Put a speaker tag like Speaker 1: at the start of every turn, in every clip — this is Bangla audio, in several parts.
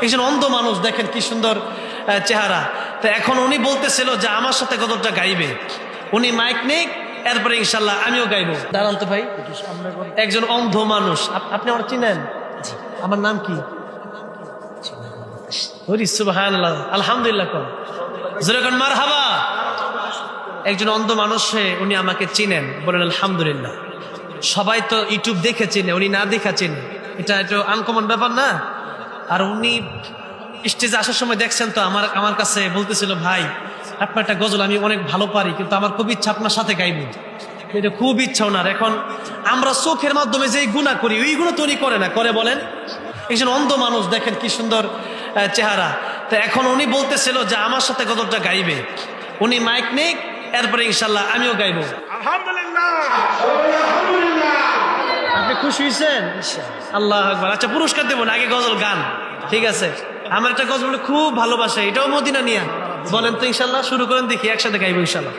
Speaker 1: একজন অন্ধ মানুষ, দেখেন কি সুন্দর চেহারা। তো এখন উনি বলতেছিল যে আমার সাথে কতটা গাইবে, উনি মাইক নেই, এরপরে ইনশাল্লাহ আমিও গাইবো। দাঁড়ান তো ভাই, একজন অন্ধ মানুষ, আপনি আমার চিনেন? আমার নাম কি? সুবহানাল্লাহ, আলহামদুলিল্লাহ কোন যেরকম মারহাবা। একজন অন্ধ মানুষ, উনি আমাকে চিনেন, বলেন আলহামদুলিল্লাহ। সবাই তো ইউটিউব দেখে চিনে, উনি না দেখা চিনে, এটা একটু আনকমন ব্যাপার না? আর উনি স্টেজে আসার সময় দেখছেন তো আমার কাছে বলতেছিল, ভাই আপনার একটা গজল আমি অনেক ভালো পারি, কিন্তু আমার খুব ইচ্ছা আপনার সাথে গাইব। এটা খুব ইচ্ছা ওনার। এখন আমরা চোখের মাধ্যমে যে গুনাহ করি, ওই গুণা তো উনি করে না, করে বলেন? একজন অন্ধ মানুষ, দেখেন কি সুন্দর চেহারা। তো এখন উনি বলতেছিল যে আমার সাথে কতটা গাইবে, উনি মাইক নেই, এরপরে ইনশাল্লাহ আমিও গাইবো।
Speaker 2: আলহামদুলিল্লাহ।
Speaker 1: আপনি খুশি হয়েছেন? আল্লাহ আকবার। আচ্ছা, পুরস্কার দেবো না, আগে গজল গান, ঠিক আছে? আমার একটা গজল খুব ভালোবাসে, এটাও মদিনা নিয়া। বলেন তো ইনশাল্লাহ, শুরু করেন, দেখি একসাথে গাইবো ইনশাল্লাহ।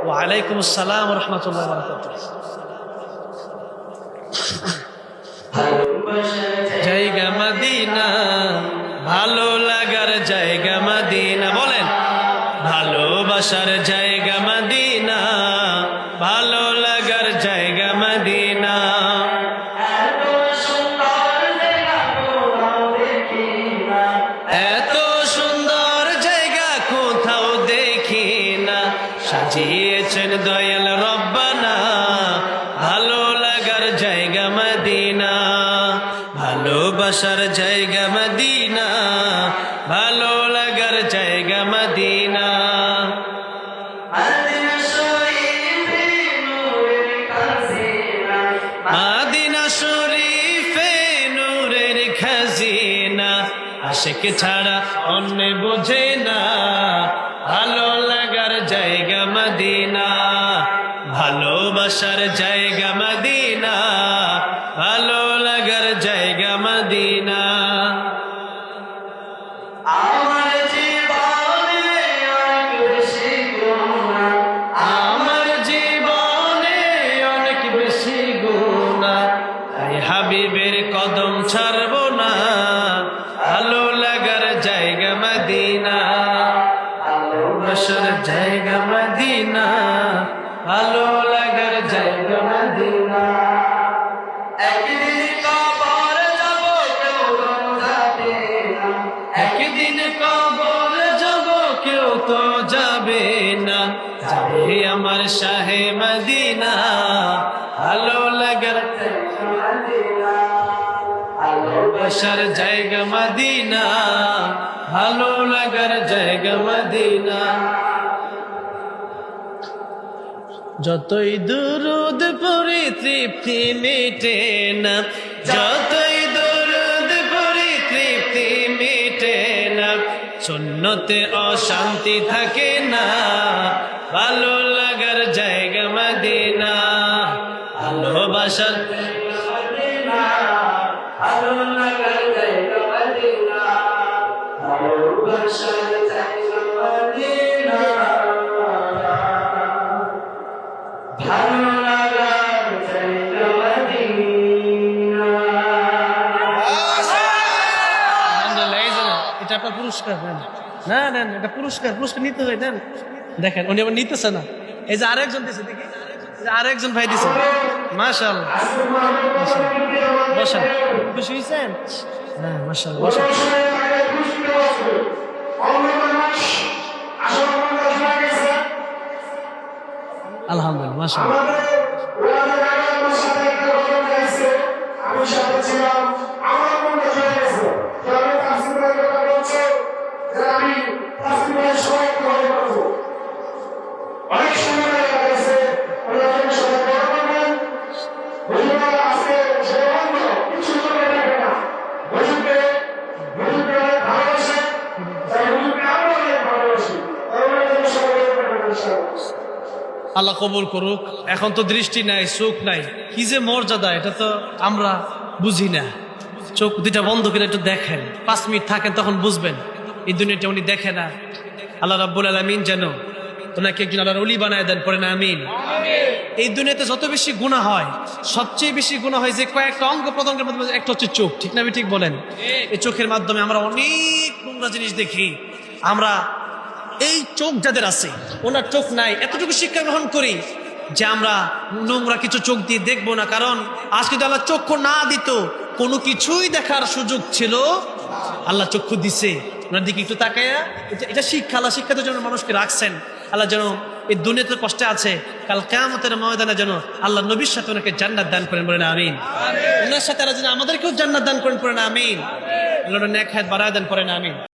Speaker 1: ওয়ালাইকুম আসসালাম ওয়া রাহমাতুল্লাহি ওয়া বারাকাতুহু। জায়গা মদিনা, ভালো লাগার জায়গা মদিনা, বলেন ভালোবাসার জায়গা মদিনা, ভালো লাগার জায়গা মদিনা। এত সুন্দর জায়গা কোথাও দেখি না, সাজিয়েছেন দয়াল রব্বানা, ভালো লাগার জায়গা মদিনা, ভালোবাসার জায়গা মদিনা, ভালো লাগার জায়গা মদিনা। মাদিনা শরীফে নূরের খাজিনা, আশিক ছাড়া অন্য বোঝে না, ভালো লাগার জায়গা মদিনা, ভালোবাসার জায়গা মদিনা, ভালো লাগার জায়গা মদিনা। আমার জীবনে অনেক বেশি গুনাহ, আমার জীবনে অনেক বেশি গুনাহ, তাই হাবিবের কদম ছাড়বো না, ভালো লাগার জায়গা মদিনা, ভালোবাসার জায়গা মদিনা, ভালো লাগার জায়গা মদিনা। একদিন কবর যাব কেউ তো যাবে না, একদিন কবর যাব কেউ তো যাবে না, যাবে আমার শাহে মদিনা, ভালো লাগার জায়গা মদিনা, ভালোবাসার জায়গা মদিনা, ভালো লাগার জায়গা মদিনা। যতই দুরুদ পড়ি তৃপ্তি মেটে না, যতই দুরুদ পড়ি তৃপ্তি মেটে না, সুন্নতে অশান্তি থাকে না, ভালো লাগার জায়গা মদিনা, ভালোবাসার জায়গা মদিনা, ভালো লাগার জায়গা মদিনা, ভালোবাসার জায়গা মদিনা, ভালো লাগার জায়গা মদিনা। আলহামদুলিল্লাহ, এই যে এটা আপনার পুরস্কার। নেন, না নেন, এটা পুরস্কার, পুরস্কার নিতে হয়, নেন। দেখেন উনি আবার নিতেছে না, এই যে আরেকজন দিছে, দেখি আরেকজন ভাই দিছে, মাশাআল্লাহ। বসেন, খুশি হয়েছেন? হ্যাঁ মাশাআল্লাহ, বসেন। আলহামদুলিল্লাহ, মাশাআল্লাহ। আল্লাহ কবুল করুক। এখন তো দৃষ্টি নাই, চোখ নাই, কি যে মর্যাদা, এটা তো আমরা বুঝি না। চোখ দুইটা বন্ধ করে একটু দেখেন, 5 মিনিট থাকেন, তখন বুঝবেন এই দুনিয়াটা উনি দেখে না। আল্লাহ রাব্বুল আলামিন যেন ওনাকে একজন আল্লাহর ওলি বানায় দেন, পড়েন আমিন। এই দুনিয়াতে যত বেশি গুনাহ হয়, সবচেয়ে বেশি গুনাহ হয় যে কয়েকটা অঙ্গ প্রত্যঙ্গের মধ্যে একটা হচ্ছে চোখ। ঠিক না? আমি ঠিক বলেন? এই চোখের মাধ্যমে আমরা অনেক নোংরা জিনিস দেখি। আমরা এই চোখ যাদের আছে, ওনার চোখ নাই, এতটুকু শিক্ষা গ্রহণ করি যে আমরা নোংরা কিছু চোখ দিয়ে দেখবো না। কারণ আজ যদি আল্লাহ চক্ষু না দিত, কোনো কিছুই দেখার সুযোগ ছিল। আল্লাহ চক্ষু দিছে, ওনার দিকে একটু তাকায়া, এটা শিক্ষা। আল্লাহ শিক্ষার জন্য মানুষকে রাখছেন। আল্লাহ যেন এই দুনিয়াতে কষ্টে আছে, কাল কিয়ামতের ময়দানে যেন আল্লাহ নবীর সাথে ওনাকে জান্নাত দান করেন, বলেন আমিন। ওনার সাথে আল্লাহ যেন আমাদেরকেও জান্নাত দান করেন, পড়েন আমিন। আল্লাহ নেক হায়াত বাড়ায় দেন, পড়েন আমিন।